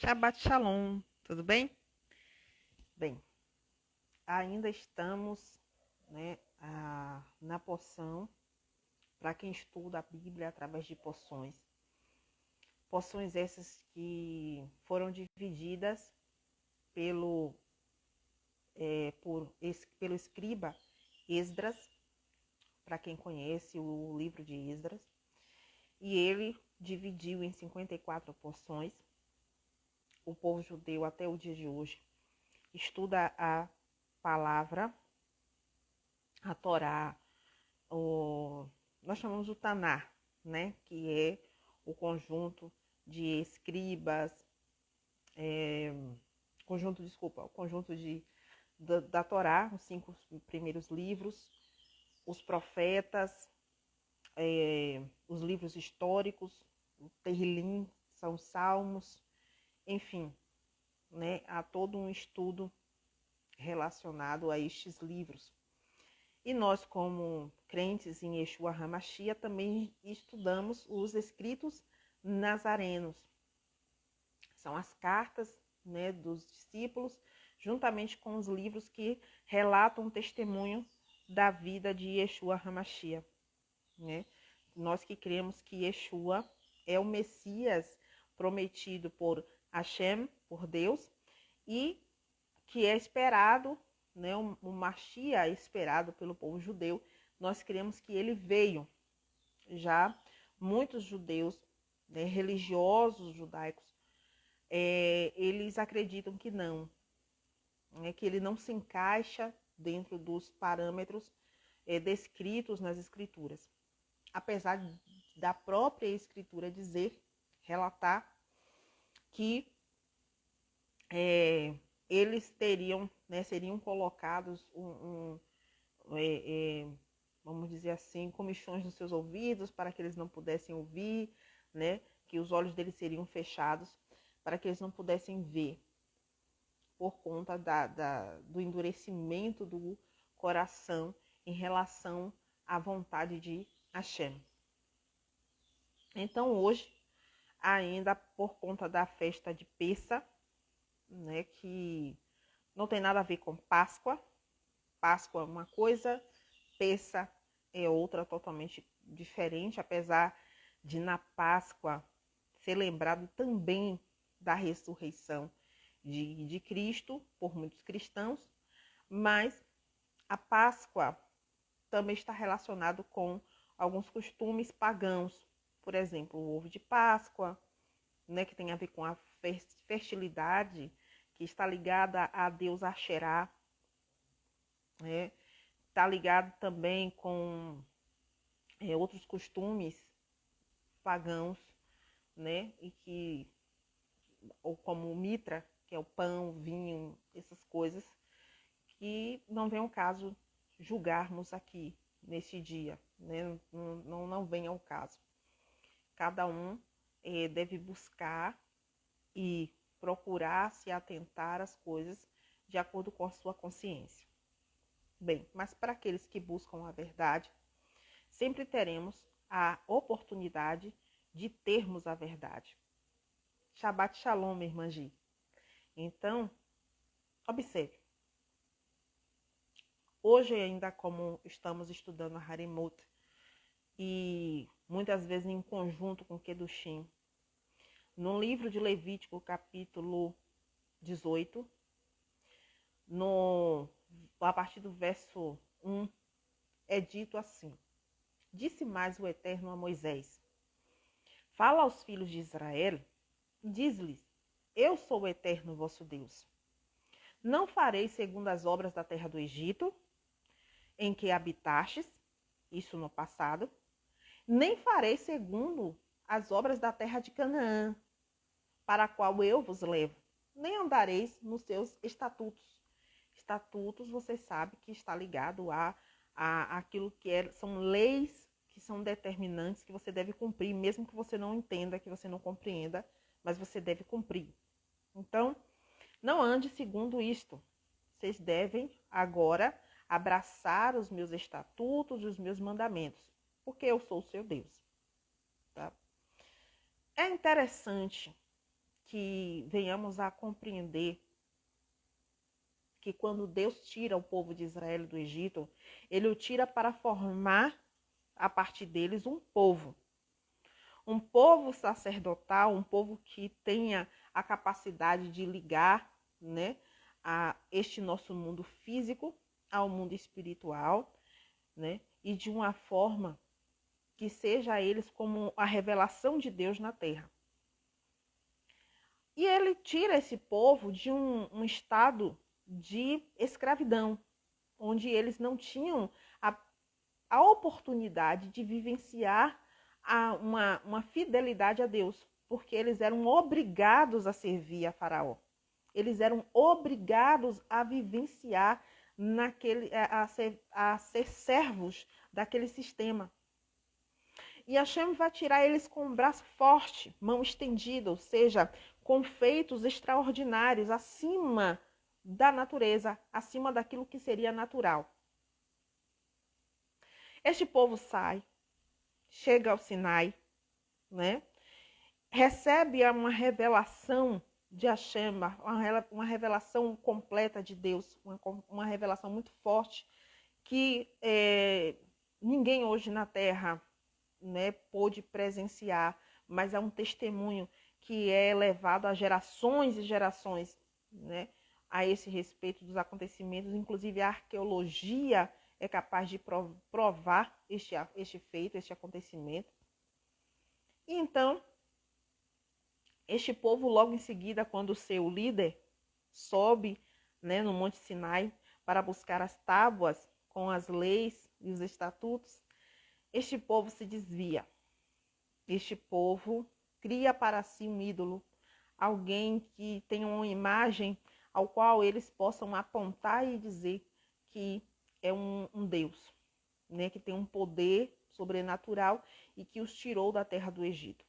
Shabbat Shalom, tudo bem? Bem, ainda estamos, na porção para quem estuda a Bíblia através de porções. Porções essas que foram divididas pelo escriba Esdras, para quem conhece o livro de Esdras, e ele dividiu em 54 porções. O povo judeu até o dia de hoje estuda a palavra, a Torá, nós chamamos o Taná, né? Que é o conjunto de escribas, o conjunto da Torá, os 5 primeiros livros, os profetas, os livros históricos, o Tehillim, são os salmos, enfim, né? Há todo um estudo relacionado a estes livros. E nós, como crentes em Yeshua HaMashiach, também estudamos os escritos nazarenos. São as cartas, né, dos discípulos, juntamente com os livros que relatam o testemunho da vida de Yeshua HaMashiach, né? Nós que cremos que Yeshua é o Messias prometido por Hashem, por Deus, e que é esperado, né, o Mashiach esperado pelo povo judeu. Nós cremos que ele veio. Já muitos judeus, né, religiosos judaicos, eles acreditam que não, né, que ele não se encaixa dentro dos parâmetros descritos nas escrituras. Apesar da própria escritura relatar que eles teriam, né, seriam colocados vamos dizer assim, comichões nos seus ouvidos para que eles não pudessem ouvir, né, que os olhos deles seriam fechados para que eles não pudessem ver, por conta do endurecimento do coração em relação à vontade de Hashem. Então hoje, ainda por conta da festa de Pessa, né, que não tem nada a ver com Páscoa. Páscoa é uma coisa, Pessa é outra totalmente diferente, apesar de na Páscoa ser lembrado também da ressurreição de Cristo por muitos cristãos, mas a Páscoa também está relacionado com alguns costumes pagãos, por exemplo, o ovo de Páscoa, né, que tem a ver com a fertilidade, que está ligada a Deus Asherá, né? Está ligado também com outros costumes pagãos, né? E que, ou como o mitra, que é o pão, o vinho, essas coisas, que não vem ao caso julgarmos aqui neste dia, né? Não vem ao caso. Cada um deve buscar e procurar se atentar às coisas de acordo com a sua consciência. Bem, mas para aqueles que buscam a verdade, sempre teremos a oportunidade de termos a verdade. Shabbat Shalom, minha irmã Gi. Então, observe. Hoje ainda, como estamos estudando a Harimut, e muitas vezes em conjunto com Kedushim, no livro de Levítico, capítulo 18, a partir do verso 1, é dito assim: Disse mais o Eterno a Moisés: Fala aos filhos de Israel e diz-lhes: Eu sou o Eterno vosso Deus. Não farei segundo as obras da terra do Egito, em que habitastes, isso no passado, nem farei segundo as obras da terra de Canaã, para a qual eu vos levo, nem andareis nos seus estatutos. Estatutos, você sabe que está ligado a aquilo que são leis que são determinantes, que você deve cumprir, mesmo que você não entenda, que você não compreenda, mas você deve cumprir. Então, não ande segundo isto. Vocês devem agora abraçar os meus estatutos e os meus mandamentos, porque eu sou o seu Deus. Tá? É interessante que venhamos a compreender que quando Deus tira o povo de Israel do Egito, ele o tira para formar a partir deles um povo sacerdotal, um povo que tenha a capacidade de ligar, né, a este nosso mundo físico ao mundo espiritual, né, e de uma forma que seja a eles como a revelação de Deus na terra. E ele tira esse povo de um estado de escravidão, onde eles não tinham a oportunidade de vivenciar uma fidelidade a Deus, porque eles eram obrigados a servir a Faraó. Eles eram obrigados a vivenciar a ser servos daquele sistema. E Hashem vai tirar eles com o braço forte, mão estendida, ou seja, com feitos extraordinários, acima da natureza, acima daquilo que seria natural. Este povo sai, chega ao Sinai, né? Recebe uma revelação de Hashem, uma revelação completa de Deus, uma revelação muito forte que ninguém hoje na Terra, né, pôde presenciar, mas é um testemunho que é levado a gerações e gerações, né, a esse respeito dos acontecimentos. Inclusive a arqueologia é capaz de provar este feito, este acontecimento. E então, este povo, logo em seguida, quando o seu líder sobe, né, no Monte Sinai para buscar as tábuas com as leis e os estatutos, este povo se desvia. Este povo cria para si um ídolo, alguém que tenha uma imagem ao qual eles possam apontar e dizer que é um Deus, né, que tem um poder sobrenatural e que os tirou da terra do Egito.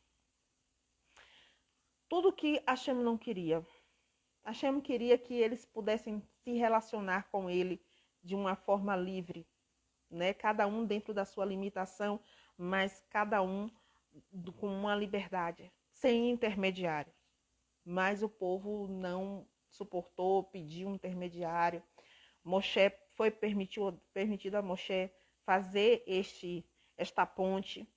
Tudo que Hashem não queria. Hashem queria que eles pudessem se relacionar com ele de uma forma livre, né? Cada um dentro da sua limitação, mas cada um com uma liberdade, sem intermediário. Mas o povo não suportou, pediu um intermediário. Moshe foi permitido a Moshe fazer esta ponte,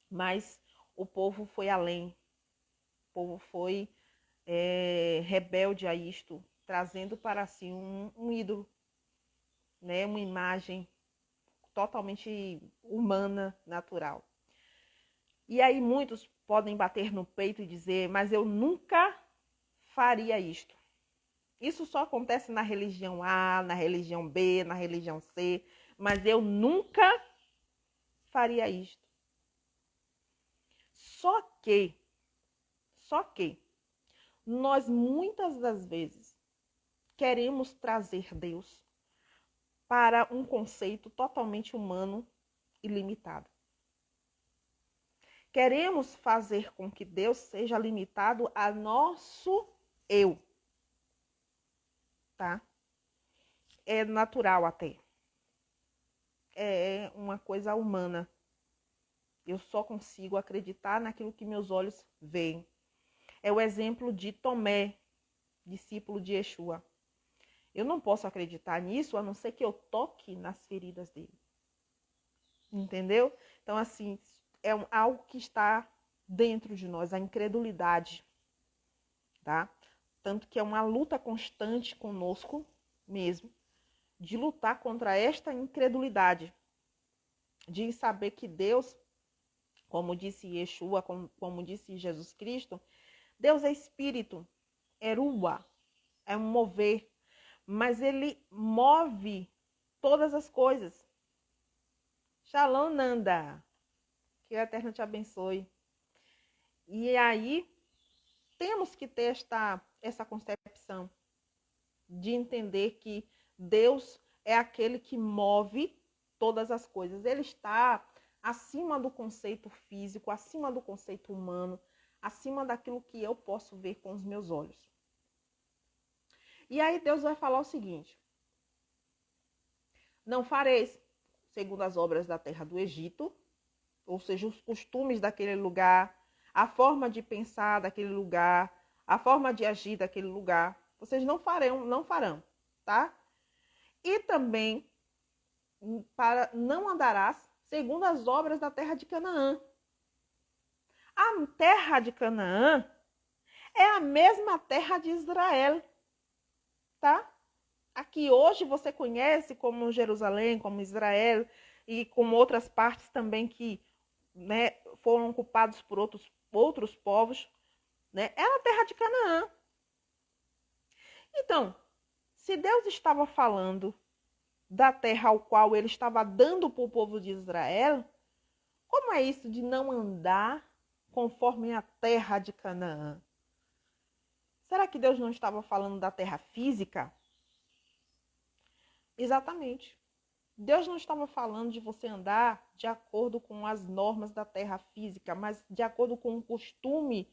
mas o povo foi além. O povo foi rebelde a isto, trazendo para si um ídolo, né? Uma imagem totalmente humana, natural. E aí muitos podem bater no peito e dizer, mas eu nunca faria isto. Isso só acontece na religião A, na religião B, na religião C, mas eu nunca faria isto. Só que nós muitas das vezes queremos trazer Deus para um conceito totalmente humano e limitado. Queremos fazer com que Deus seja limitado a nosso eu, tá? É natural até. É uma coisa humana. Eu só consigo acreditar naquilo que meus olhos veem. É o exemplo de Tomé, discípulo de Yeshua. Eu não posso acreditar nisso a não ser que eu toque nas feridas dele. Entendeu? Então, assim, é algo que está dentro de nós, a incredulidade, tá? Tanto que é uma luta constante conosco mesmo, de lutar contra esta incredulidade, de saber que Deus, como disse Yeshua, como disse Jesus Cristo, Deus é espírito, é ruah, é um mover, mas ele move todas as coisas. Shalom, Nanda. Que o Eterno te abençoe. E aí, temos que ter essa concepção de entender que Deus é aquele que move todas as coisas. Ele está acima do conceito físico, acima do conceito humano, acima daquilo que eu posso ver com os meus olhos. E aí Deus vai falar o seguinte: não fareis segundo as obras da terra do Egito, ou seja, os costumes daquele lugar, a forma de pensar daquele lugar, a forma de agir daquele lugar. Vocês não farão, tá? E também para não andarás segundo as obras da terra de Canaã. A terra de Canaã é a mesma terra de Israel, tá? Aqui hoje você conhece como Jerusalém, como Israel e como outras partes também que, né, foram ocupados por outros povos, né? É a terra de Canaã. Então, se Deus estava falando da terra ao qual ele estava dando para o povo de Israel, como é isso de não andar conforme a terra de Canaã? Será que Deus não estava falando da terra física? Exatamente. Deus não estava falando de você andar de acordo com as normas da terra física, mas de acordo com o costume,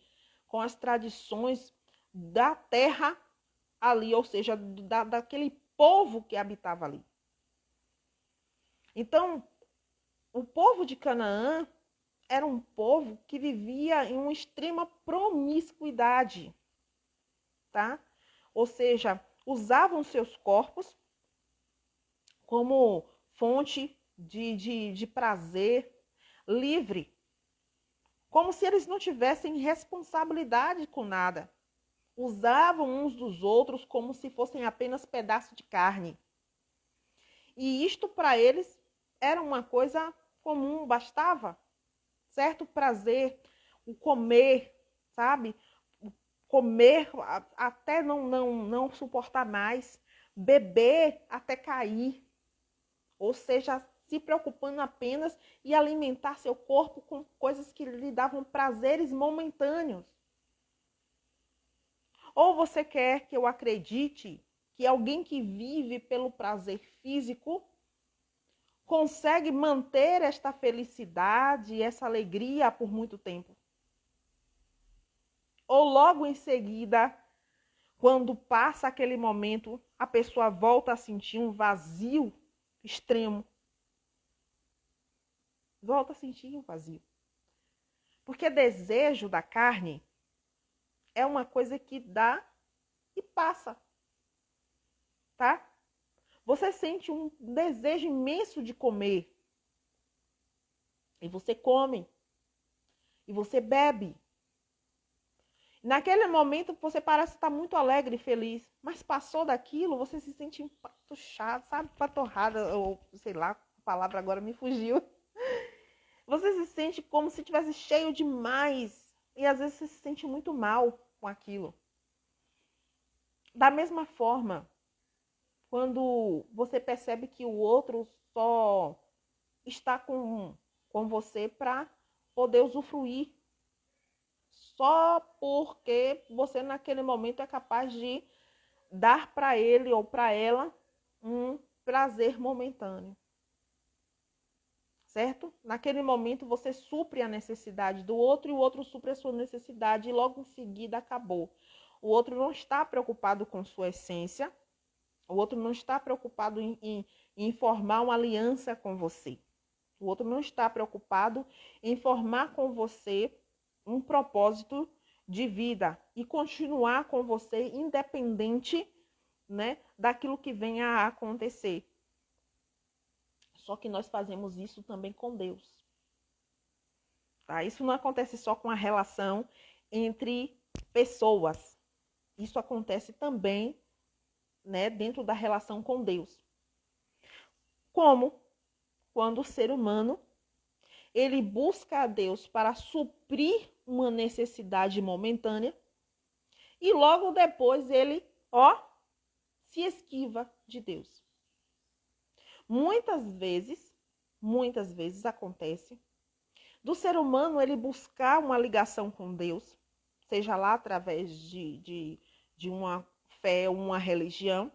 com as tradições da terra ali, ou seja, daquele povo que habitava ali. Então, o povo de Canaã era um povo que vivia em uma extrema promiscuidade, tá? Ou seja, usavam seus corpos como fonte de prazer livre, como se eles não tivessem responsabilidade com nada. Usavam uns dos outros como se fossem apenas pedaços de carne. E isto para eles era uma coisa comum, bastava certo prazer, o comer, sabe? O comer até não suportar mais, beber até cair. Ou seja, se preocupando apenas em alimentar seu corpo com coisas que lhe davam prazeres momentâneos. Ou você quer que eu acredite que alguém que vive pelo prazer físico consegue manter esta felicidade, essa alegria por muito tempo? Ou logo em seguida, quando passa aquele momento, a pessoa volta a sentir um vazio extremo? Volta a sentir um vazio. Porque desejo da carne é uma coisa que dá e passa, tá? Você sente um desejo imenso de comer. E você come. E você bebe. Naquele momento você parece estar muito alegre e feliz. Mas passou daquilo, você se sente empatuchado, sabe? Patorrada, ou sei lá, a palavra agora me fugiu. Você se sente como se estivesse cheio demais. E às vezes você se sente muito mal com aquilo. Da mesma forma, quando você percebe que o outro só está com você para poder usufruir, só porque você naquele momento é capaz de dar para ele ou para ela um prazer momentâneo. Certo? Naquele momento você supre a necessidade do outro e o outro supre a sua necessidade e logo em seguida acabou. O outro não está preocupado com sua essência, o outro não está preocupado em formar uma aliança com você. O outro não está preocupado em formar com você um propósito de vida e continuar com você independente, né, daquilo que venha a acontecer. Só que nós fazemos isso também com Deus. Tá? Isso não acontece só com a relação entre pessoas. Isso acontece também, né, dentro da relação com Deus. Como quando o ser humano ele busca a Deus para suprir uma necessidade momentânea e logo depois ele, se esquiva de Deus. Muitas vezes acontece do ser humano ele buscar uma ligação com Deus, seja lá através de uma fé, uma religião,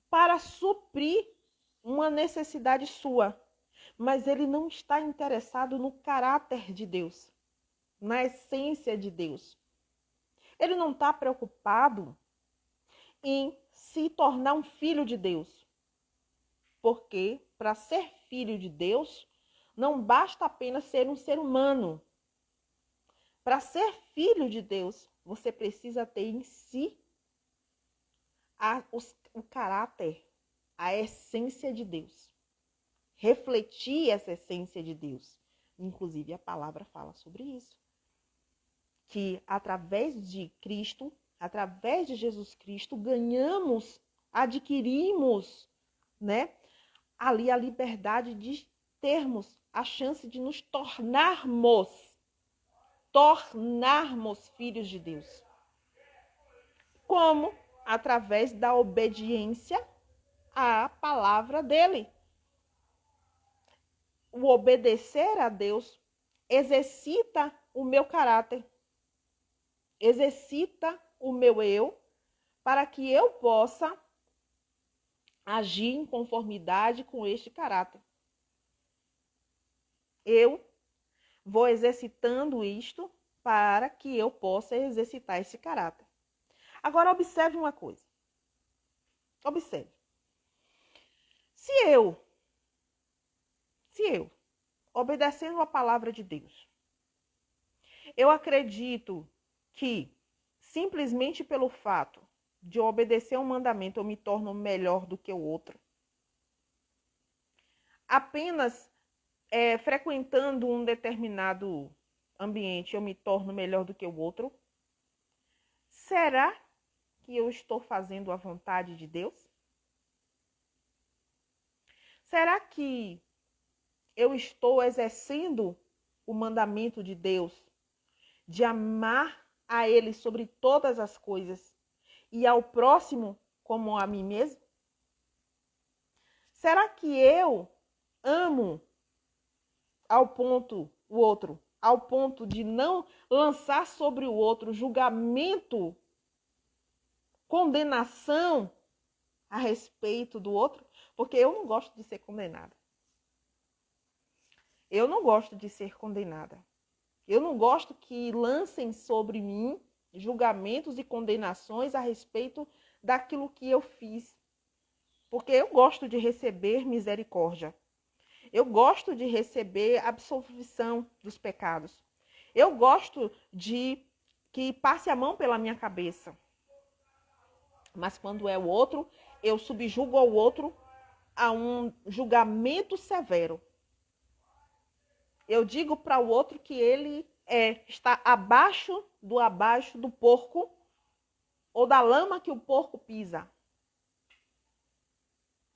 para suprir uma necessidade sua. Mas ele não está interessado no caráter de Deus, na essência de Deus. Ele não está preocupado em se tornar um filho de Deus. Porque para ser filho de Deus, não basta apenas ser um ser humano. Para ser filho de Deus, você precisa ter em si o caráter, a essência de Deus. Refletir essa essência de Deus. Inclusive, a palavra fala sobre isso. Que através de Cristo, através de Jesus Cristo, ganhamos, adquirimos, né, ali a liberdade de termos a chance de nos tornarmos filhos de Deus. Como? Através da obediência à palavra dele. O obedecer a Deus exercita o meu caráter, exercita o meu eu, para que eu possa agir em conformidade com este caráter. Eu vou exercitando isto para que eu possa exercitar esse caráter. Agora, observe uma coisa. Observe. Se eu, obedecendo a palavra de Deus, eu acredito que simplesmente pelo fato de eu obedecer um mandamento eu me torno melhor do que o outro. Apenas frequentando um determinado ambiente eu me torno melhor do que o outro. Será que eu estou fazendo a vontade de Deus? Será que eu estou exercendo o mandamento de Deus de amar a Ele sobre todas as coisas e ao próximo como a mim mesmo? Será que eu amo ao ponto de não lançar sobre o outro julgamento, condenação a respeito do outro? Porque eu não gosto de ser condenada. Eu não gosto de ser condenada. Eu não gosto que lancem sobre mim julgamentos e condenações a respeito daquilo que eu fiz. Porque eu gosto de receber misericórdia. Eu gosto de receber absolvição dos pecados. Eu gosto de que passe a mão pela minha cabeça. Mas quando é o outro, eu subjugo ao outro a um julgamento severo. Eu digo para o outro que ele está abaixo do porco ou da lama que o porco pisa.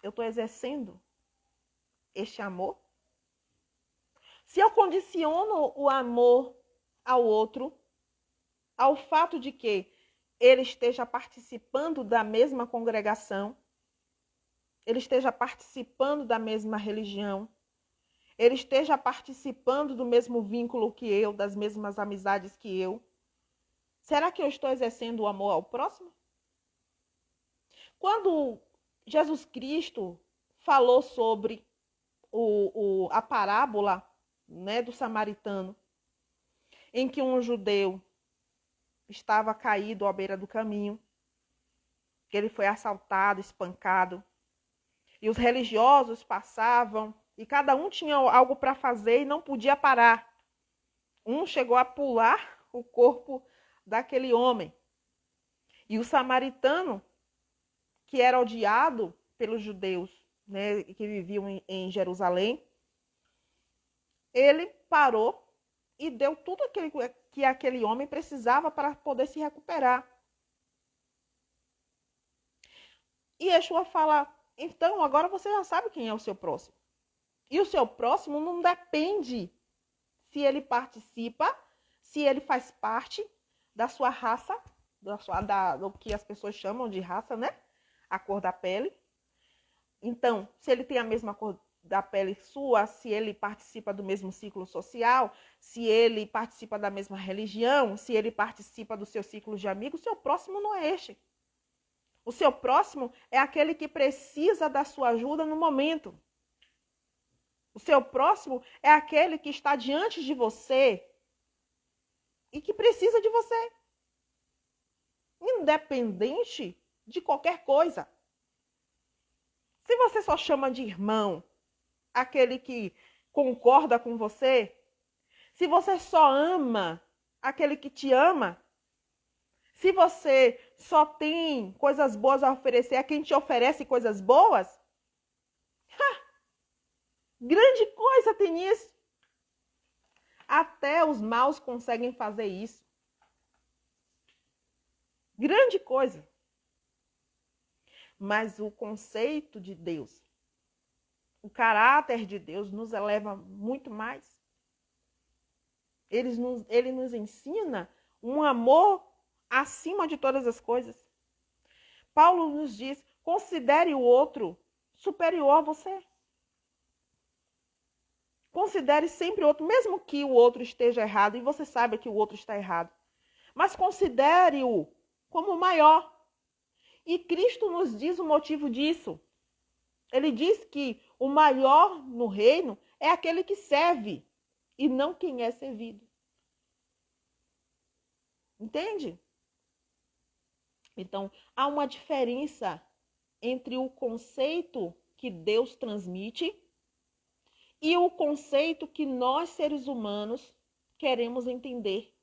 Eu estou exercendo este amor? Se eu condiciono o amor ao outro ao fato de que ele esteja participando da mesma congregação, ele esteja participando da mesma religião, ele esteja participando do mesmo vínculo que eu, das mesmas amizades que eu, será que eu estou exercendo o amor ao próximo? Quando Jesus Cristo falou sobre a parábola, né, do samaritano, em que um judeu estava caído à beira do caminho, que ele foi assaltado, espancado, e os religiosos passavam e cada um tinha algo para fazer e não podia parar. Um chegou a pular o corpo daquele homem. E o samaritano, que era odiado pelos judeus, né, que viviam em Jerusalém, ele parou e deu tudo aquilo que aquele homem precisava para poder se recuperar. E Yeshua fala, então agora você já sabe quem é o seu próximo. E o seu próximo não depende se ele participa, se ele faz parte da sua raça, do que as pessoas chamam de raça, né? A cor da pele. Então, se ele tem a mesma cor da pele sua, se ele participa do mesmo ciclo social, se ele participa da mesma religião, se ele participa do seu ciclo de amigos, o seu próximo não é este. O seu próximo é aquele que precisa da sua ajuda no momento. O seu próximo é aquele que está diante de você e que precisa de você. Independente de qualquer coisa. Se você só chama de irmão aquele que concorda com você, se você só ama aquele que te ama. Se você só tem coisas boas a oferecer a quem te oferece coisas boas, grande coisa tem isso. Até os maus conseguem fazer isso. Grande coisa. Mas o conceito de Deus, o caráter de Deus nos eleva muito mais. Ele nos ensina um amor acima de todas as coisas. Paulo nos diz, considere o outro superior a você. Considere sempre o outro, mesmo que o outro esteja errado e você saiba que o outro está errado. Mas considere-o como maior. E Cristo nos diz o motivo disso. Ele diz que o maior no reino é aquele que serve e não quem é servido. Entende? Então, há uma diferença entre o conceito que Deus transmite e o conceito que nós, seres humanos, queremos entender.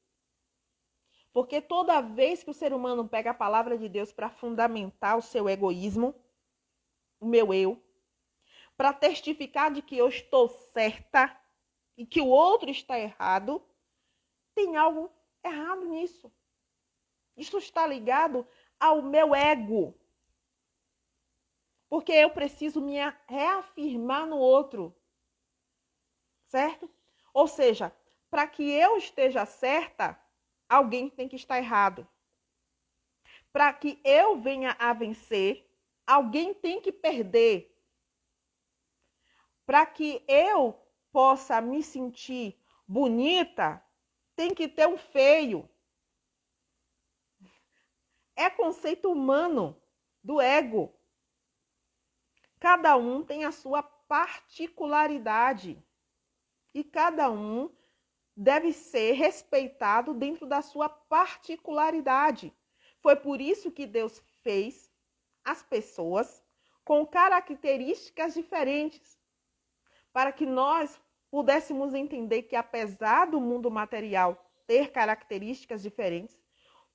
Porque toda vez que o ser humano pega a palavra de Deus para fundamentar o seu egoísmo, o meu eu, para testificar de que eu estou certa e que o outro está errado, tem algo errado nisso. Isso está ligado ao meu ego. Porque eu preciso me reafirmar no outro. Certo? Ou seja, para que eu esteja certa, alguém tem que estar errado. Para que eu venha a vencer, alguém tem que perder. Para que eu possa me sentir bonita, tem que ter um feio. É conceito humano do ego. Cada um tem a sua particularidade. E cada um deve ser respeitado dentro da sua particularidade. Foi por isso que Deus fez as pessoas com características diferentes, para que nós pudéssemos entender que, apesar do mundo material ter características diferentes,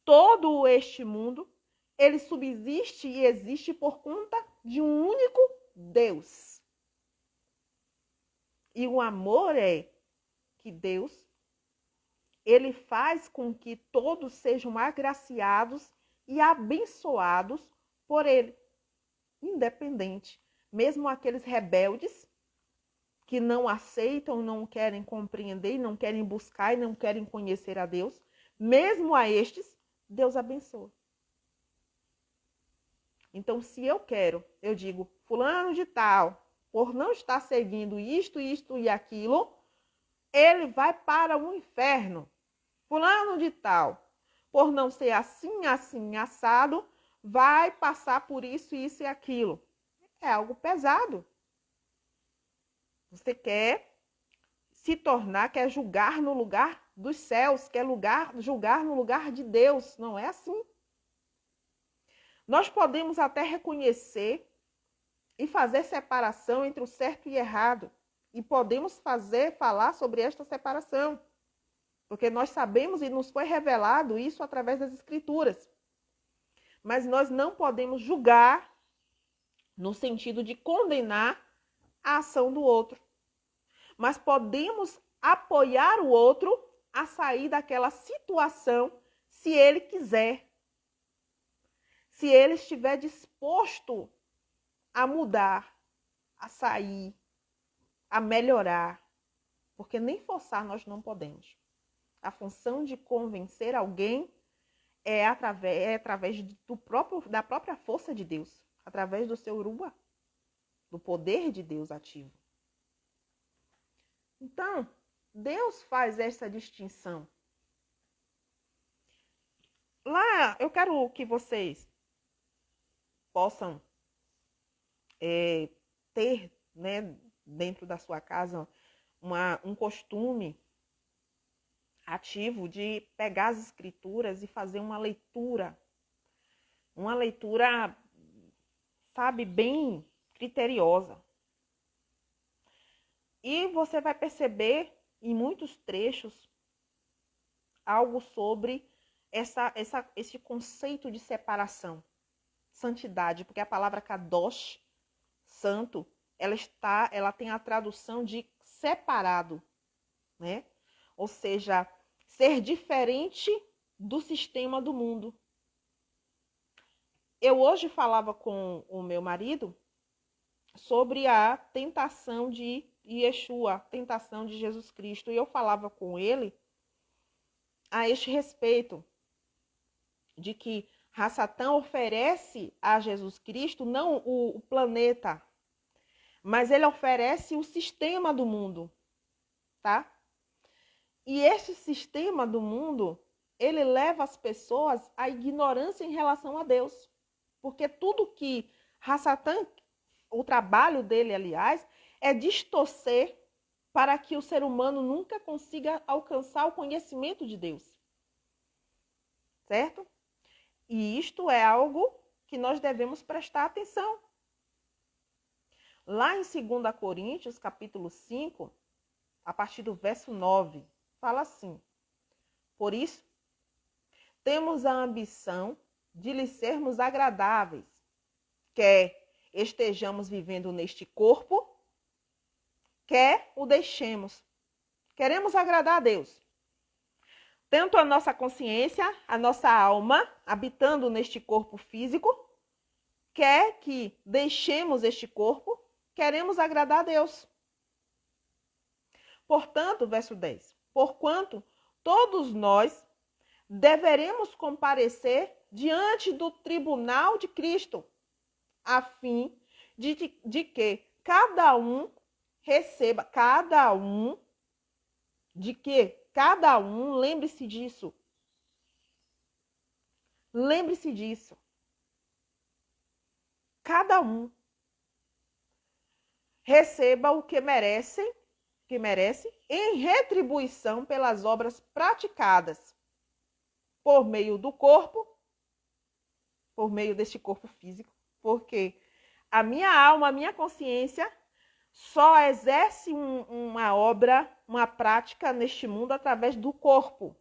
todo este mundo, ele subsiste e existe por conta de um único Deus. E o amor é que Deus, ele faz com que todos sejam agraciados e abençoados por ele, independente. Mesmo aqueles rebeldes que não aceitam, não querem compreender, não querem buscar e não querem conhecer a Deus, mesmo a estes, Deus abençoa. Então, se eu quero, eu digo, fulano de tal, por não estar seguindo isto e aquilo, ele vai para o inferno. Fulano de tal, por não ser assim, assado, vai passar por isso e aquilo. É algo pesado. Você quer se tornar, quer julgar no lugar dos céus, quer julgar no lugar de Deus. Não é assim. Nós podemos até reconhecer e fazer separação entre o certo e errado. E podemos falar sobre esta separação. Porque nós sabemos e nos foi revelado isso através das Escrituras. Mas nós não podemos julgar no sentido de condenar a ação do outro. Mas podemos apoiar o outro a sair daquela situação se ele quiser. Se ele estiver disposto a mudar, a sair, a melhorar. Porque nem forçar nós não podemos. A função de convencer alguém é através da própria força de Deus, através do seu Ruach, do poder de Deus ativo. Então, Deus faz essa distinção. Lá, eu quero que vocês possam ter, né, dentro da sua casa um costume ativo de pegar as escrituras e fazer uma leitura, sabe, bem criteriosa. E você vai perceber em muitos trechos algo sobre esse conceito de separação, santidade, porque a palavra kadosh, santo, ela tem a tradução de separado, né? Ou seja, ser diferente do sistema do mundo. Eu hoje falava com o meu marido sobre a tentação de Yeshua, a tentação de Jesus Cristo, e eu falava com ele a este respeito, de que Satã oferece a Jesus Cristo não o planeta, mas ele oferece o sistema do mundo, tá? E este sistema do mundo, ele leva as pessoas à ignorância em relação a Deus. Porque tudo que Satã, o trabalho dele, aliás, é distorcer para que o ser humano nunca consiga alcançar o conhecimento de Deus. Certo? E isto é algo que nós devemos prestar atenção. Lá em 2 Coríntios, capítulo 5, a partir do verso 9, fala assim: por isso, temos a ambição de lhe sermos agradáveis, quer estejamos vivendo neste corpo, quer o deixemos. Queremos agradar a Deus. Tanto a nossa consciência, a nossa alma, habitando neste corpo físico, quer que deixemos este corpo, queremos agradar a Deus. Portanto, verso 10, porquanto todos nós deveremos comparecer diante do tribunal de Cristo, a fim de que cada um receba, lembre-se disso. Lembre-se disso. Cada um receba o que merece em retribuição pelas obras praticadas por meio do corpo, por meio deste corpo físico, porque a minha alma, a minha consciência só exerce uma obra, uma prática neste mundo através do corpo.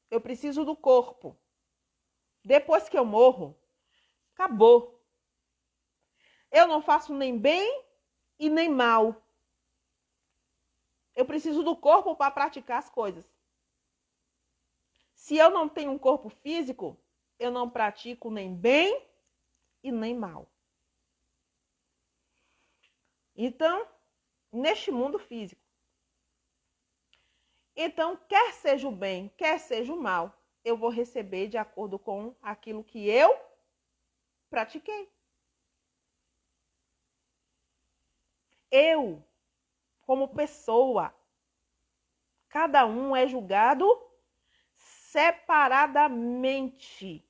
Eu preciso do corpo. Depois que eu morro, acabou. Eu não faço nem bem e nem mal. Eu preciso do corpo para praticar as coisas. Se eu não tenho um corpo físico, eu não pratico nem bem e nem mal. Então, neste mundo físico. Então, quer seja o bem, quer seja o mal, eu vou receber de acordo com aquilo que eu pratiquei. Eu, como pessoa, cada um é julgado separadamente.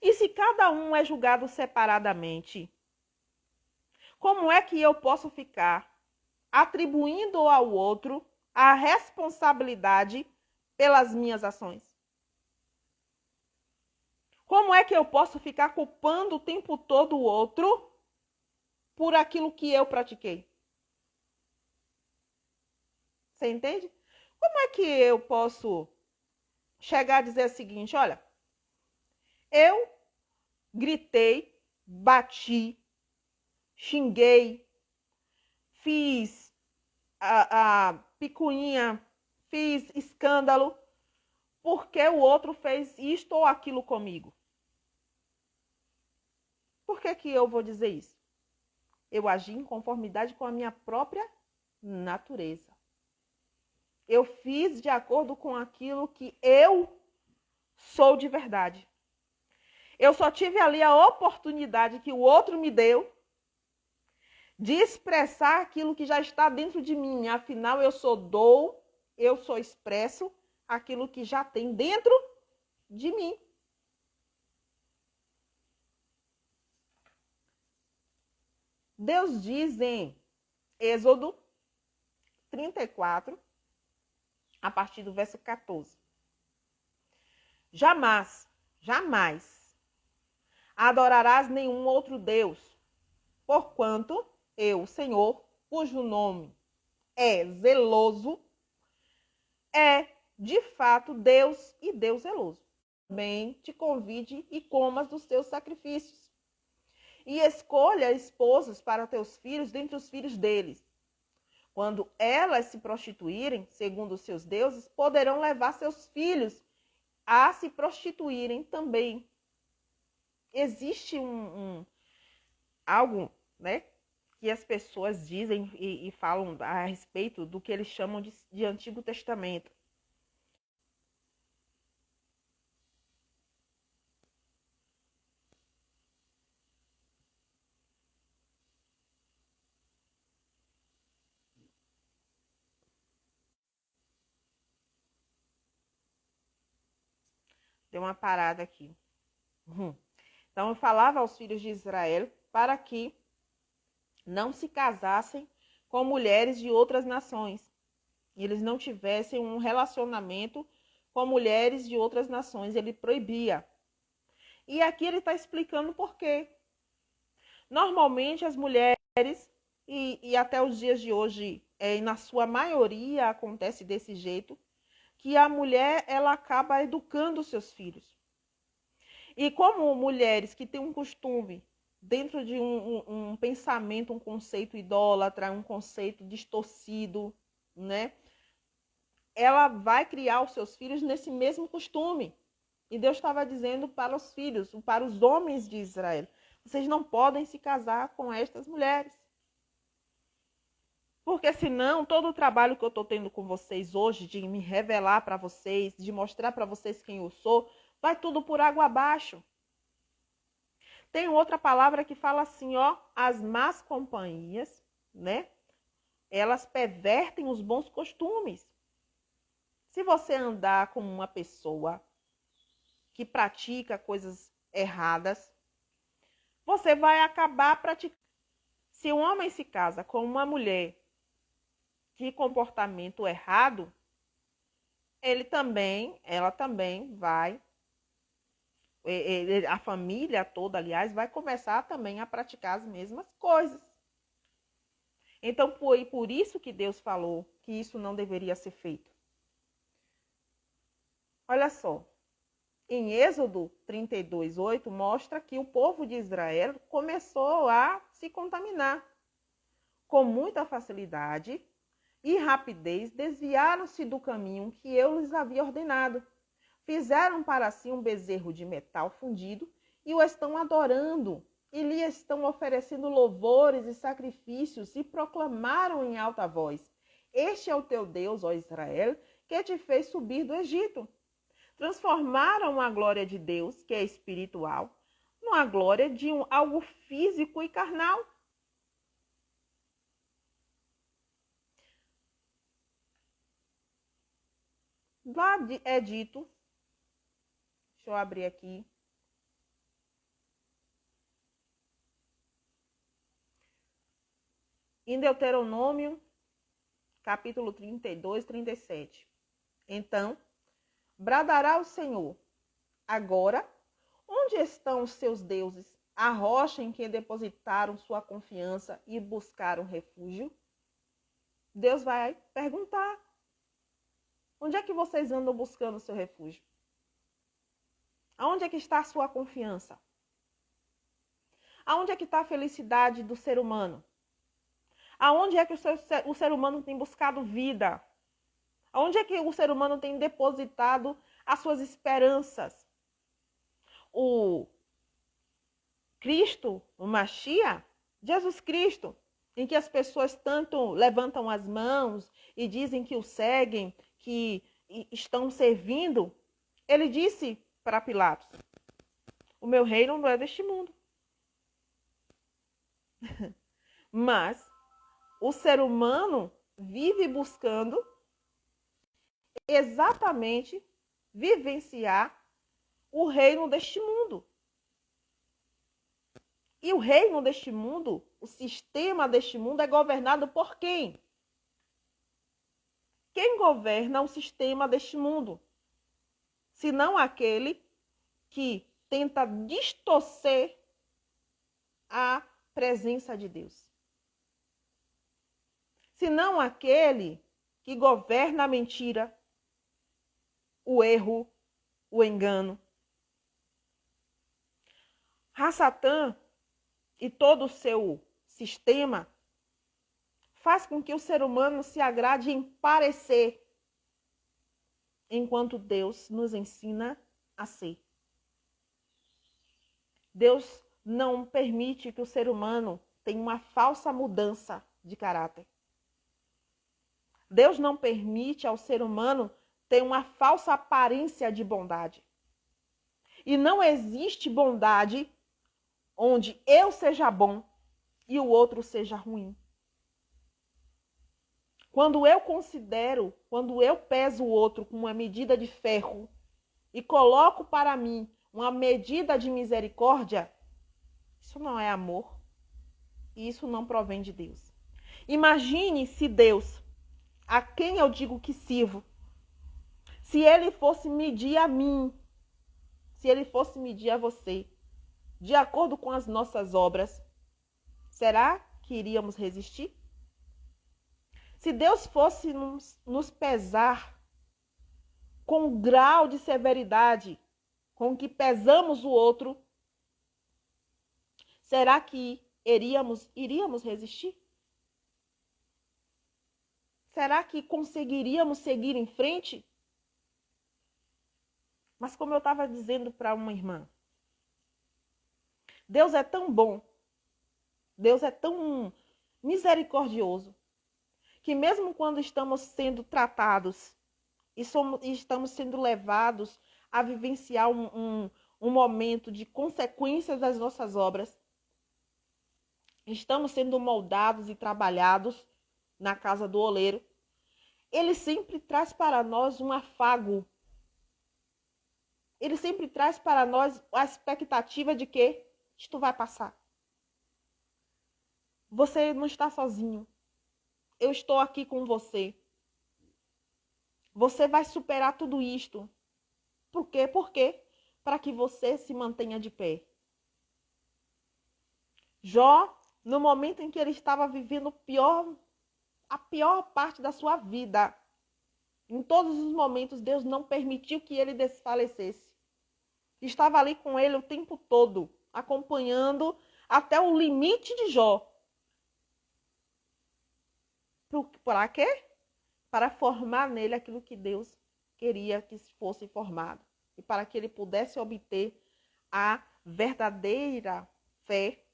E se cada um é julgado separadamente, como é que eu posso ficar atribuindo ao outro a responsabilidade pelas minhas ações? Como é que eu posso ficar culpando o tempo todo o outro por aquilo que eu pratiquei? Você entende? Como é que eu posso chegar a dizer o seguinte: olha, eu gritei, bati, xinguei, fiz a picuinha, fiz escândalo, porque o outro fez isto ou aquilo comigo? Por que eu vou dizer isso? Eu agi em conformidade com a minha própria natureza. Eu fiz de acordo com aquilo que eu sou de verdade. Eu só tive ali a oportunidade que o outro me deu de expressar aquilo que já está dentro de mim. Afinal, eu sou expresso aquilo que já tem dentro de mim. Deus diz em Êxodo 34, a partir do verso 14. Jamais adorarás nenhum outro Deus, porquanto eu, Senhor, cujo nome é zeloso, é de fato Deus e Deus zeloso. Também te convide e comas dos teus sacrifícios. E escolha esposas para teus filhos dentre os filhos deles. Quando elas se prostituírem, segundo os seus deuses, poderão levar seus filhos a se prostituírem também. Existe algo, né, que as pessoas dizem e falam a respeito do que eles chamam de Antigo Testamento. Deu uma parada aqui. Então, eu falava aos filhos de Israel para que não se casassem com mulheres de outras nações. E eles não tivessem um relacionamento com mulheres de outras nações. Ele proibia. E aqui ele está explicando por quê. Normalmente, as mulheres, e até os dias de hoje, na sua maioria, acontece desse jeito, que a mulher ela acaba educando os seus filhos. E como mulheres que têm um costume, dentro de um pensamento, um conceito idólatra, um conceito distorcido, né? Ela vai criar os seus filhos nesse mesmo costume. E Deus estava dizendo para os filhos, para os homens de Israel, vocês não podem se casar com estas mulheres. Porque senão, todo o trabalho que eu estou tendo com vocês hoje, de me revelar para vocês, de mostrar para vocês quem eu sou, vai tudo por água abaixo. Tem outra palavra que fala assim, ó, as más companhias, né? Elas pervertem os bons costumes. Se você andar com uma pessoa que pratica coisas erradas, você vai acabar praticando. Se um homem se casa com uma mulher de comportamento errado, ela também vai, a família toda, aliás, vai começar também a praticar as mesmas coisas. Então, foi por isso que Deus falou que isso não deveria ser feito. Olha só, em Êxodo 32:8, mostra que o povo de Israel começou a se contaminar. Com muita facilidade e rapidez, desviaram-se do caminho que eu lhes havia ordenado. Fizeram para si um bezerro de metal fundido e o estão adorando. E lhe estão oferecendo louvores e sacrifícios e proclamaram em alta voz: Este é o teu Deus, ó Israel, que te fez subir do Egito. Transformaram a glória de Deus, que é espiritual, numa glória de algo físico e carnal. Lá é dito, deixa eu abrir aqui, em Deuteronômio, capítulo 32, 37. Então, bradará o Senhor, agora, onde estão os seus deuses, a rocha em que depositaram sua confiança e buscaram refúgio? Deus vai perguntar. Onde é que vocês andam buscando o seu refúgio? Aonde é que está a sua confiança? Aonde é que está a felicidade do ser humano? Aonde é que o ser humano tem buscado vida? Aonde é que o ser humano tem depositado as suas esperanças? O Cristo, o Mashiach, Jesus Cristo, em que as pessoas tanto levantam as mãos e dizem que o seguem, que estão servindo, ele disse para Pilatos: o meu reino não é deste mundo. Mas o ser humano vive buscando exatamente vivenciar o reino deste mundo. E o reino deste mundo, o sistema deste mundo é governado por quem? Quem governa o sistema deste mundo? Senão aquele que tenta distorcer a presença de Deus. Senão aquele que governa a mentira, o erro, o engano. Satã e todo o seu sistema faz com que o ser humano se agrade em parecer, enquanto Deus nos ensina a ser. Deus não permite que o ser humano tenha uma falsa mudança de caráter. Deus não permite ao ser humano ter uma falsa aparência de bondade. E não existe bondade onde eu seja bom e o outro seja ruim. Quando eu peso o outro com uma medida de ferro e coloco para mim uma medida de misericórdia, isso não é amor e isso não provém de Deus. Imagine se Deus, a quem eu digo que sirvo, se ele fosse medir a mim, se ele fosse medir a você, de acordo com as nossas obras, será que iríamos resistir? Se Deus fosse nos pesar com o grau de severidade com que pesamos o outro, será que iríamos resistir? Será que conseguiríamos seguir em frente? Mas como eu estava dizendo para uma irmã, Deus é tão bom, Deus é tão misericordioso, que mesmo quando estamos sendo tratados e estamos sendo levados a vivenciar um momento de consequências das nossas obras, estamos sendo moldados e trabalhados na casa do oleiro, ele sempre traz para nós um afago. Ele sempre traz para nós a expectativa de que isto vai passar. Você não está sozinho. Eu estou aqui com você. Você vai superar tudo isto. Por quê? Por quê? Para que você se mantenha de pé. Jó, no momento em que ele estava vivendo a pior parte da sua vida, em todos os momentos, Deus não permitiu que ele desfalecesse. Estava ali com ele o tempo todo, acompanhando até o limite de Jó. Para quê? Para formar nele aquilo que Deus queria que fosse formado. E para que ele pudesse obter a verdadeira fé,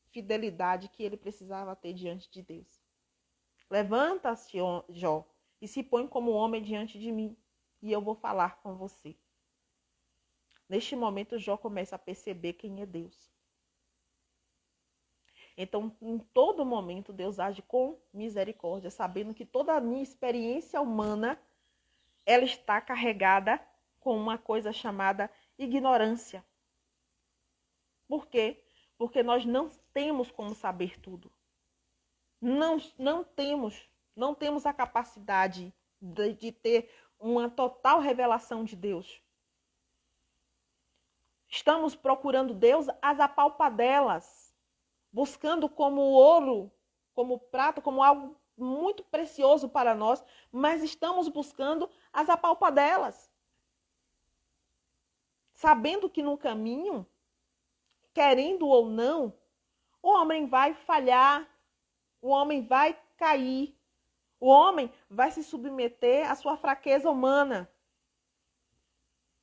fidelidade que ele precisava ter diante de Deus. Levanta-se, Jó, e se põe como homem diante de mim, e eu vou falar com você. Neste momento, Jó começa a perceber quem é Deus. Então, em todo momento, Deus age com misericórdia, sabendo que toda a minha experiência humana, ela está carregada com uma coisa chamada ignorância. Por quê? Porque nós não temos como saber tudo. Não temos a capacidade de ter uma total revelação de Deus. Estamos procurando Deus às apalpadelas, buscando como ouro, como prata, como algo muito precioso para nós, mas estamos buscando as apalpadelas. Sabendo que no caminho, querendo ou não, o homem vai falhar, o homem vai cair, o homem vai se submeter à sua fraqueza humana.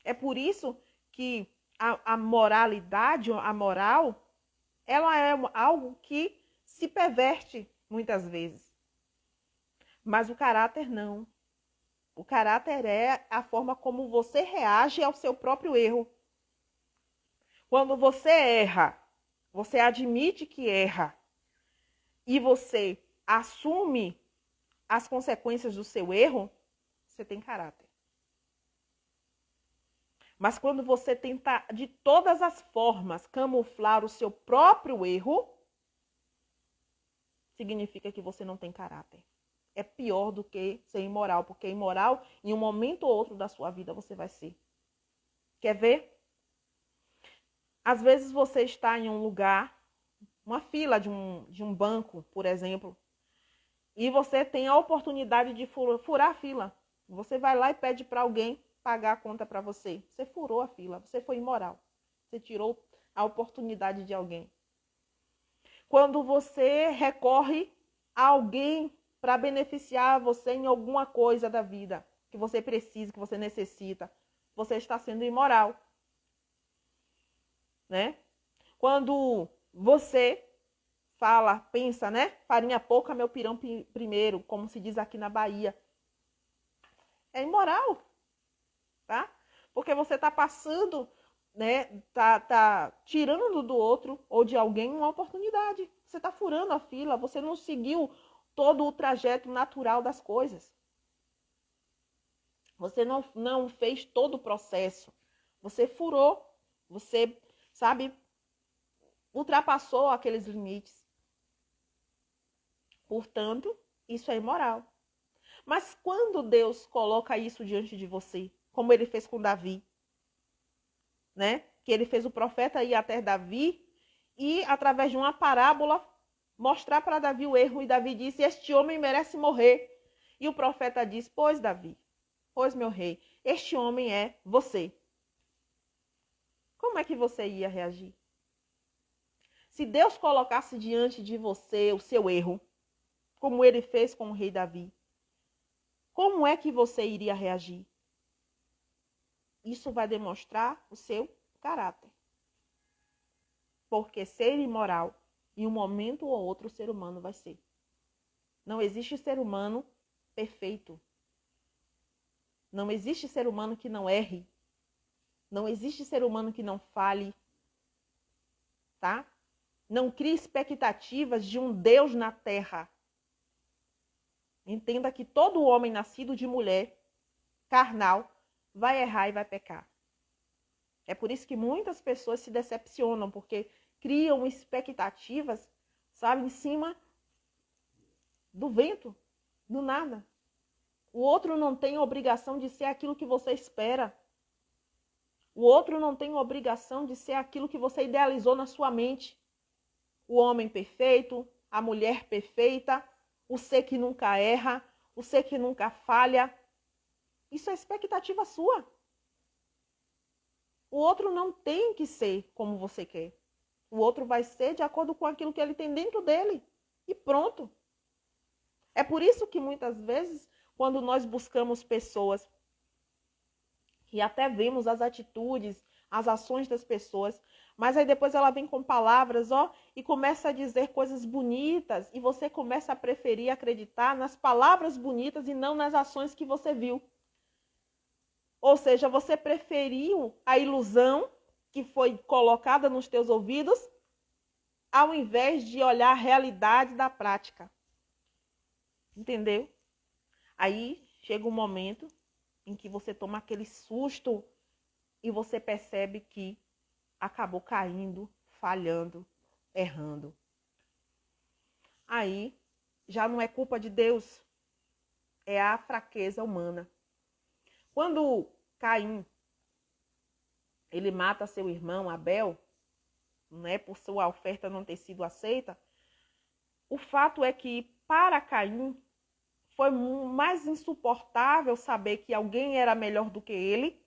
É por isso que a moralidade, a moral, ela é algo que se perverte muitas vezes. Mas o caráter não. O caráter é a forma como você reage ao seu próprio erro. Quando você erra, você admite que erra e você assume as consequências do seu erro, você tem caráter. Mas quando você tenta de todas as formas camuflar o seu próprio erro, significa que você não tem caráter. É pior do que ser imoral, porque imoral, em um momento ou outro da sua vida, você vai ser. Quer ver? Às vezes você está em um lugar, uma fila de um banco, por exemplo, e você tem a oportunidade de furar a fila. Você vai lá e pede para alguém pagar a conta para você. Você furou a fila, você foi imoral. Você tirou a oportunidade de alguém. Quando você recorre a alguém para beneficiar você em alguma coisa da vida que você precisa, que você necessita, você está sendo imoral, né? Quando você fala, pensa, né? Farinha pouca, meu pirão primeiro, como se diz aqui na Bahia. É imoral, tá? Porque você está passando, né? Tá tirando do outro ou de alguém uma oportunidade. Você está furando a fila, você não seguiu todo o trajeto natural das coisas. Você não fez todo o processo. Você furou, você, sabe, ultrapassou aqueles limites. Portanto, isso é imoral. Mas quando Deus coloca isso diante de você, como ele fez com Davi, né? Que ele fez o profeta ir até Davi e, através de uma parábola, mostrar para Davi o erro. E Davi disse, este homem merece morrer. E o profeta diz, pois Davi, pois meu rei, este homem é você. Como é que você ia reagir? Se Deus colocasse diante de você o seu erro, como ele fez com o rei Davi, como é que você iria reagir? Isso vai demonstrar o seu caráter. Porque ser imoral, em um momento ou outro, o ser humano vai ser. Não existe ser humano perfeito. Não existe ser humano que não erre. Não existe ser humano que não fale. Tá? Não crie expectativas de um Deus na terra. Entenda que todo homem nascido de mulher, carnal, vai errar e vai pecar. É por isso que muitas pessoas se decepcionam, porque criam expectativas, sabe, em cima do vento, do nada. O outro não tem obrigação de ser aquilo que você espera. O outro não tem obrigação de ser aquilo que você idealizou na sua mente. O homem perfeito, a mulher perfeita, o ser que nunca erra, o ser que nunca falha. Isso é expectativa sua. O outro não tem que ser como você quer. O outro vai ser de acordo com aquilo que ele tem dentro dele. E pronto. É por isso que muitas vezes, quando nós buscamos pessoas e até vemos as atitudes, as ações das pessoas, mas aí depois ela vem com palavras, e começa a dizer coisas bonitas, e você começa a preferir acreditar nas palavras bonitas e não nas ações que você viu. Ou seja, você preferiu a ilusão que foi colocada nos teus ouvidos, ao invés de olhar a realidade da prática. Entendeu? Aí chega um momento em que você toma aquele susto e você percebe que acabou caindo, falhando, errando. Aí já não é culpa de Deus, é a fraqueza humana. Quando Caim, ele mata seu irmão Abel, né, por sua oferta não ter sido aceita, o fato é que para Caim foi mais insuportável saber que alguém era melhor do que ele,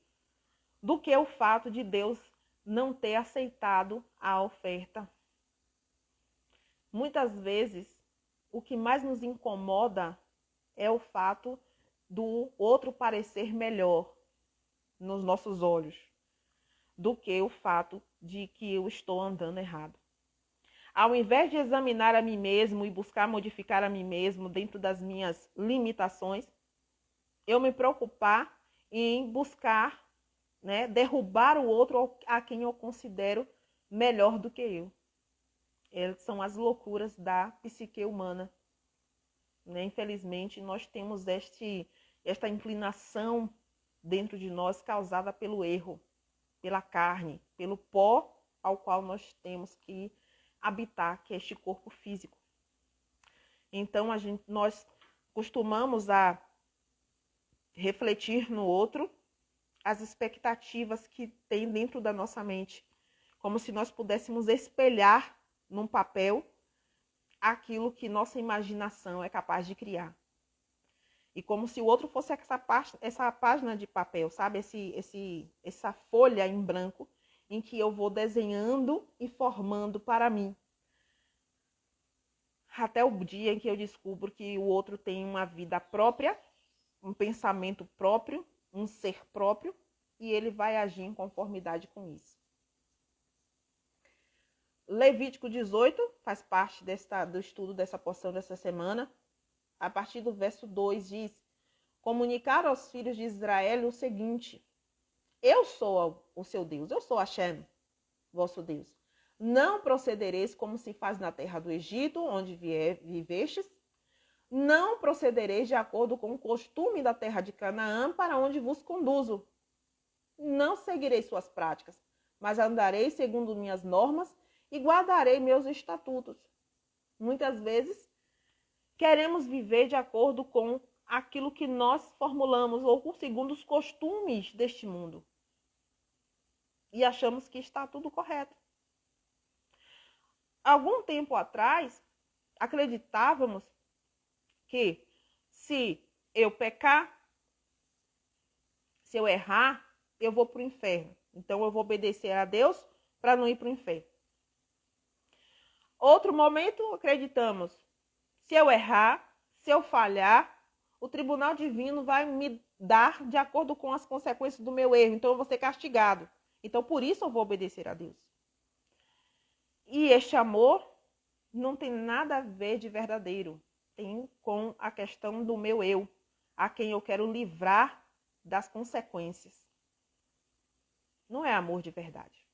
do que o fato de Deus não ter aceitado a oferta. Muitas vezes, o que mais nos incomoda é o fato do outro parecer melhor nos nossos olhos, do que o fato de que eu estou andando errado. Ao invés de examinar a mim mesmo e buscar modificar a mim mesmo dentro das minhas limitações, eu me preocupar em buscar, né, derrubar o outro a quem eu considero melhor do que eu. Essas são as loucuras da psique humana. Né? Infelizmente, nós temos esta inclinação dentro de nós causada pelo erro, pela carne, pelo pó ao qual nós temos que habitar, que é este corpo físico. Então, nós costumamos a refletir no outro as expectativas que tem dentro da nossa mente, como se nós pudéssemos espelhar num papel aquilo que nossa imaginação é capaz de criar. E como se o outro fosse essa página de papel, sabe? Essa folha em branco em que eu vou desenhando e formando para mim. Até o dia em que eu descubro que o outro tem uma vida própria, um pensamento próprio, um ser próprio, e ele vai agir em conformidade com isso. Levítico 18 faz parte do estudo dessa porção dessa semana. A partir do verso 2 diz: comunicar aos filhos de Israel o seguinte: eu sou o seu Deus, eu sou Hashem, vosso Deus. Não procedereis como se faz na terra do Egito, onde vivestes. Não procedereis de acordo com o costume da terra de Canaã, para onde vos conduzo. Não seguireis suas práticas, mas andareis segundo minhas normas e guardarei meus estatutos. Muitas vezes, queremos viver de acordo com aquilo que nós formulamos ou segundo os costumes deste mundo. E achamos que está tudo correto. Algum tempo atrás, acreditávamos que se eu pecar, se eu errar, eu vou para o inferno. Então eu vou obedecer a Deus para não ir para o inferno. Outro momento, acreditamos, se eu errar, se eu falhar, o tribunal divino vai me dar de acordo com as consequências do meu erro. Então eu vou ser castigado. Então por isso eu vou obedecer a Deus. E este amor não tem nada a ver de verdadeiro. Tem com a questão do meu eu, a quem eu quero livrar das consequências. Não é amor de verdade.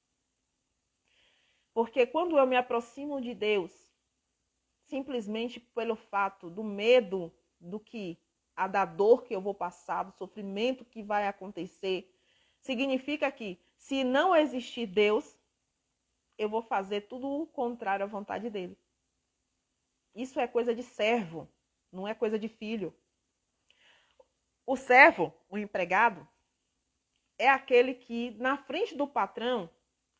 Porque quando eu me aproximo de Deus, simplesmente pelo fato do medo da dor que eu vou passar, do sofrimento que vai acontecer, significa que se não existir Deus, eu vou fazer tudo o contrário à vontade dele. Isso é coisa de servo, não é coisa de filho. O servo, o empregado, é aquele que na frente do patrão,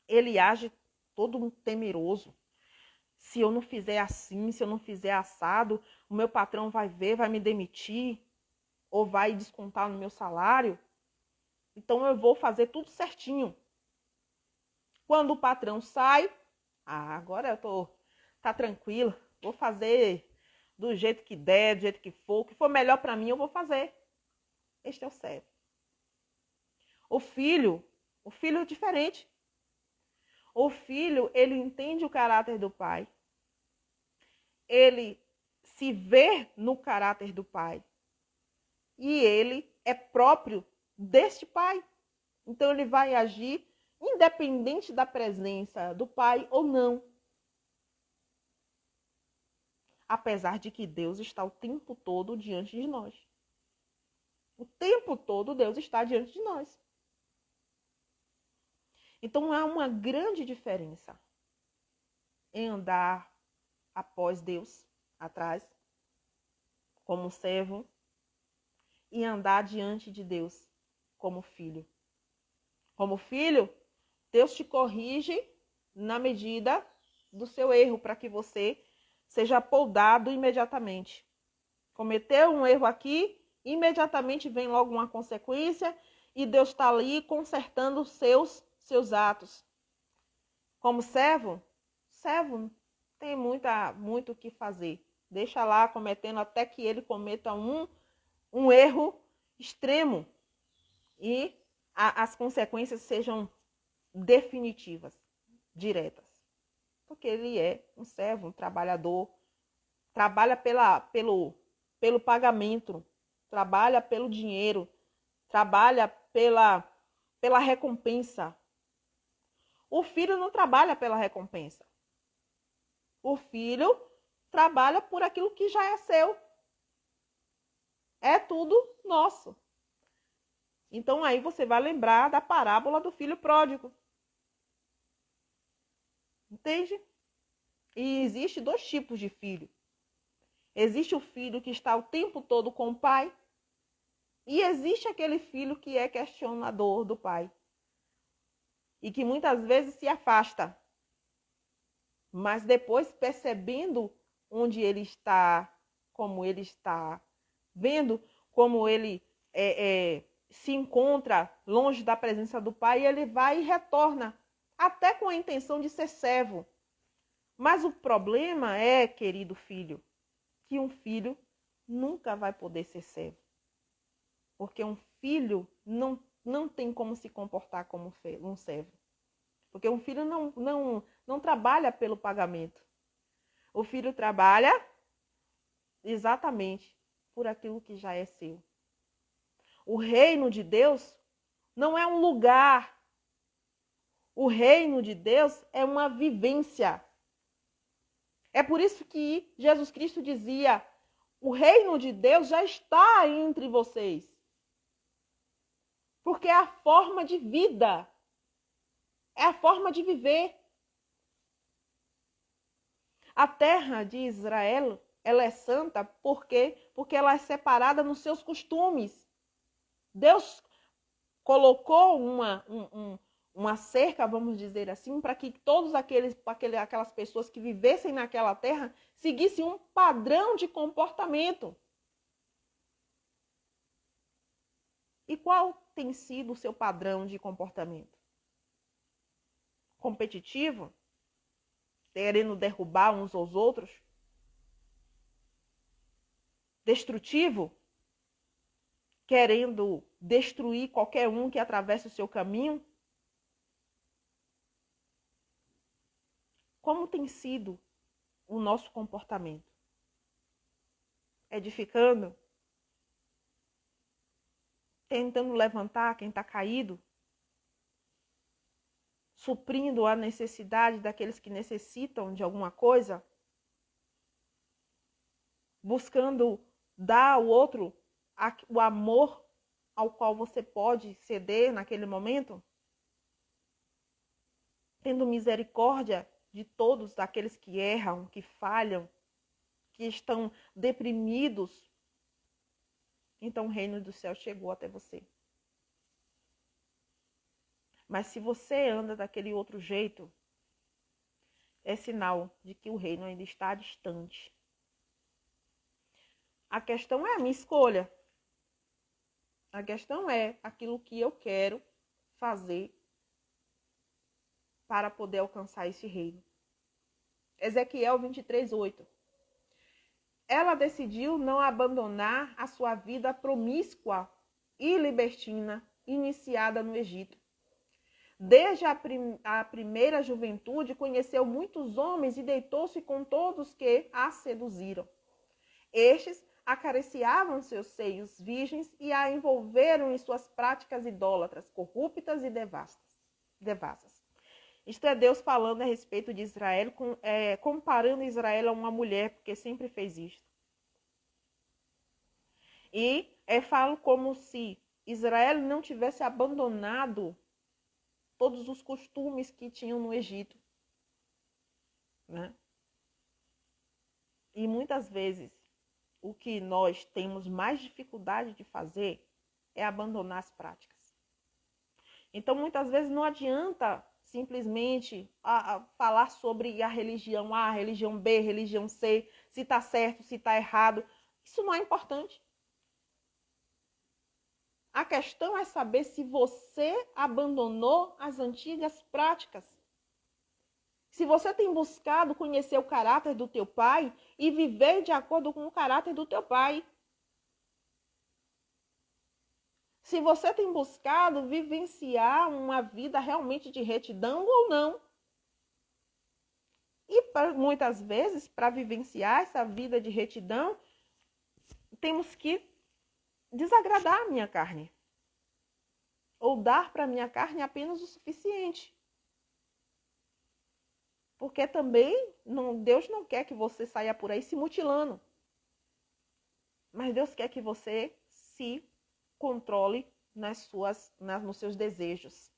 ele age todo temeroso. Se eu não fizer assim, se eu não fizer assado, o meu patrão vai ver, vai me demitir ou vai descontar no meu salário. Então eu vou fazer tudo certinho. Quando o patrão sai, agora tá tranquilo, vou fazer do jeito que der, do jeito que for, o que for melhor para mim eu vou fazer. Este é o servo. O filho é diferente. O filho, ele entende o caráter do pai. Ele se vê no caráter do pai. E ele é próprio deste pai. Então ele vai agir independente da presença do pai ou não. Apesar de que Deus está o tempo todo diante de nós. O tempo todo Deus está diante de nós. Então há uma grande diferença em andar após Deus, atrás, como servo, e andar diante de Deus como filho. Como filho, Deus te corrige na medida do seu erro, para que você seja poldado imediatamente. Cometeu um erro aqui, imediatamente vem logo uma consequência e Deus está ali consertando os seus atos. Como servo tem muito o que fazer. Deixa lá cometendo até que ele cometa um erro extremo e as consequências sejam definitivas, diretas. Porque ele é um servo, um trabalhador, trabalha pelo pagamento, trabalha pelo dinheiro, trabalha pela recompensa. O filho não trabalha pela recompensa. O filho trabalha por aquilo que já é seu. É tudo nosso. Então aí você vai lembrar da parábola do filho pródigo. Entende? E existe 2 tipos de filho. Existe o filho que está o tempo todo com o pai. E existe aquele filho que é questionador do pai. E que muitas vezes se afasta. Mas depois, percebendo onde ele está, como ele está, vendo como ele se encontra longe da presença do pai, ele vai e retorna, até com a intenção de ser servo. Mas o problema é, querido filho, que um filho nunca vai poder ser servo. Porque um filho não tem como se comportar como um servo. Porque um filho não trabalha pelo pagamento. O filho trabalha exatamente por aquilo que já é seu. O reino de Deus não é um lugar. O reino de Deus é uma vivência. É por isso que Jesus Cristo dizia: o reino de Deus já está entre vocês. Porque é a forma de vida. É a forma de viver. A terra de Israel, ela é santa porque ela é separada nos seus costumes. Deus colocou uma cerca, vamos dizer assim, para que todos aquelas pessoas que vivessem naquela terra seguissem um padrão de comportamento. E qual tem sido o seu padrão de comportamento? Competitivo? Querendo derrubar uns aos outros? Destrutivo? Querendo destruir qualquer um que atravesse o seu caminho? Como tem sido o nosso comportamento? Edificando? Tentando levantar quem está caído? Suprindo a necessidade daqueles que necessitam de alguma coisa? Buscando dar ao outro o amor ao qual você pode ceder naquele momento? Tendo misericórdia de todos aqueles que erram, que falham, que estão deprimidos? Então o reino do céu chegou até você. Mas se você anda daquele outro jeito, é sinal de que o reino ainda está distante. A questão é a minha escolha. A questão é aquilo que eu quero fazer para poder alcançar esse reino. Ezequiel 23:8. Ela decidiu não abandonar a sua vida promíscua e libertina iniciada no Egito. Desde a primeira juventude, conheceu muitos homens e deitou-se com todos que a seduziram. Estes acariciavam seus seios virgens e a envolveram em suas práticas idólatras, corruptas e devassas. Isto é Deus falando a respeito de Israel, comparando Israel a uma mulher, porque sempre fez isto. E falo como se Israel não tivesse abandonado todos os costumes que tinham no Egito, né? E muitas vezes o que nós temos mais dificuldade de fazer é abandonar as práticas. Então, muitas vezes não adianta simplesmente falar sobre a religião A, a religião B, a religião C, se está certo, se está errado. Isso não é importante. A questão é saber se você abandonou as antigas práticas. Se você tem buscado conhecer o caráter do teu pai e viver de acordo com o caráter do teu pai. Se você tem buscado vivenciar uma vida realmente de retidão ou não. E muitas vezes, para vivenciar essa vida de retidão, temos que desagradar a minha carne. Ou dar para a minha carne apenas o suficiente. Porque também Deus não quer que você saia por aí se mutilando. Mas Deus quer que você se controle nos seus desejos.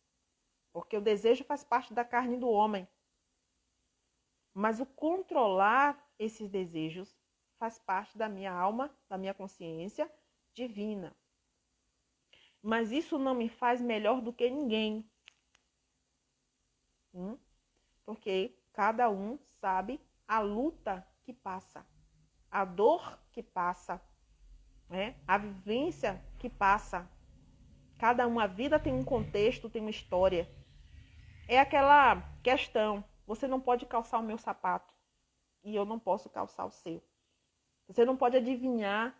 Porque o desejo faz parte da carne do homem. Mas o controlar esses desejos faz parte da minha alma, da minha consciência divina. Mas isso não me faz melhor do que ninguém. Porque cada um sabe a luta que passa, a dor que passa. né? A vivência que passa. Cada uma vida tem um contexto, tem uma história. É aquela questão, você não pode calçar o meu sapato e eu não posso calçar o seu. Você não pode adivinhar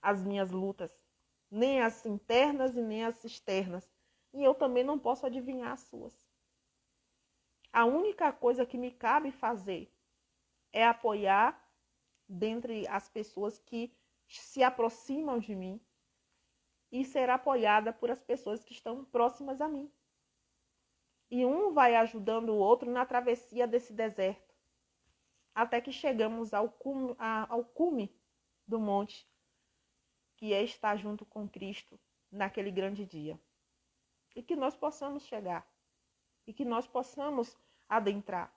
as minhas lutas, nem as internas e nem as externas. E eu também não posso adivinhar as suas. A única coisa que me cabe fazer é apoiar dentre as pessoas que se aproximam de mim e ser apoiada por as pessoas que estão próximas a mim. E um vai ajudando o outro na travessia desse deserto, até que chegamos ao cume do monte, que é estar junto com Cristo naquele grande dia. E que nós possamos chegar, e que nós possamos adentrar,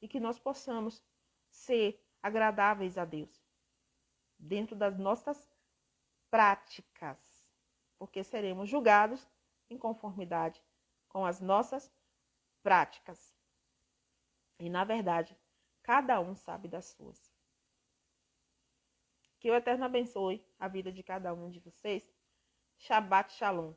e que nós possamos ser agradáveis a Deus, dentro das nossas práticas, porque seremos julgados em conformidade com as nossas práticas. E, na verdade, cada um sabe das suas. Que o Eterno abençoe a vida de cada um de vocês. Shabbat Shalom.